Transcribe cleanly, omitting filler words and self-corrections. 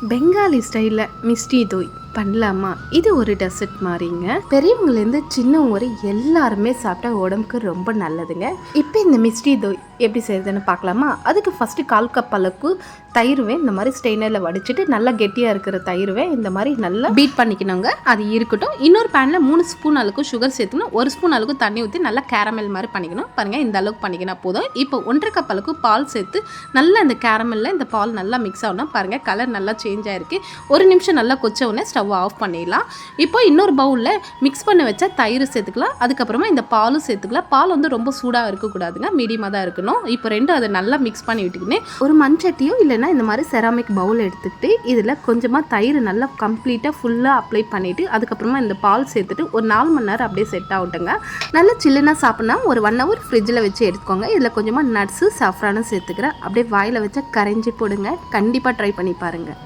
பெங்காலி ஸ்டைலில் மிஸ்டி தோய் பண்ணலாமா? இது ஒரு டெசர்ட் மாதிரிங்க. பெரியவங்கலேருந்து சின்னவங்க வரை எல்லாருமே சாப்பிட்டா உடம்புக்கு ரொம்ப நல்லதுங்க. இப்போ இந்த மிஸ்டி தோய் எப்படி செய்யறதுன்னு பார்க்கலாமா? அதுக்கு ஃபஸ்ட்டு 1/4 கப் அளவுக்கு தயிர்வே இந்த மாதிரி ஸ்டெயினரில் வடிச்சிட்டு நல்லா கெட்டியாக இருக்கிற தயிர்வே இந்த மாதிரி நல்லா பீட் பண்ணிக்கணுங்க. அது இருக்கட்டும். இன்னொரு பேனில் 3 ஸ்பூன் அளவுக்கு சுகர் சேர்த்துக்கணும். 1 ஸ்பூன் அளவுக்கு தண்ணி ஊற்றி நல்லா கேரமல் மாதிரி பண்ணிக்கணும். பாருங்கள், இந்த அளவுக்கு பண்ணிக்கினா போதும். இப்போ 1/2 கப் அளவுக்கு பால் சேர்த்து நல்லா இந்த கேரமலில் இந்த பால் நல்லா மிக்ஸ் ஆகணும். பாருங்கள், கலர் நல்லா சேஞ்ச் ஆகிருக்கு. 1 நிமிஷம் நல்லா கொச்ச உடனே ஸ்டவ் ஆஃப் பண்ணிடலாம். இப்போ இன்னொரு பவுலில் மிக்ஸ் பண்ண வச்ச தயிர் சேர்த்துக்கலாம். அதுக்கப்புறமா இந்த பாலும் சேர்த்துக்கலாம். பால் வந்து ரொம்ப சூடாக இருக்கக்கூடாதுங்க, மீடியமாக தான் இருக்கணும். இப்போ ரெண்டும் அதை நல்லா மிக்ஸ் பண்ணி விட்டுக்கின்னு ஒரு மண்சட்டியோ இல்லைன்னா இந்த மாதிரி செராமிக் பவுல் எடுத்துக்கிட்டு இதில் கொஞ்சமாக தயிர் நல்லா கம்ப்ளீட்டாக ஃபுல்லாக அப்ளை பண்ணிவிட்டு அதுக்கப்புறமா இந்த பால் சேர்த்துட்டு ஒரு 4 மணி நேரம் அப்படியே செட் ஆகட்டுங்க. நல்லா சில்லுனா சாப்பிட்னா ஒரு 1 ஹவர் ஃப்ரிட்ஜில் வச்சு எடுத்துக்கோங்க. இதில் கொஞ்சமாக நட்ஸு சாஃப்ரானும் சேர்த்துக்கிறேன். அப்படியே வாயில் வச்சா கரைஞ்சி போடுங்க. கண்டிப்பாக ட்ரை பண்ணி பாருங்கள்.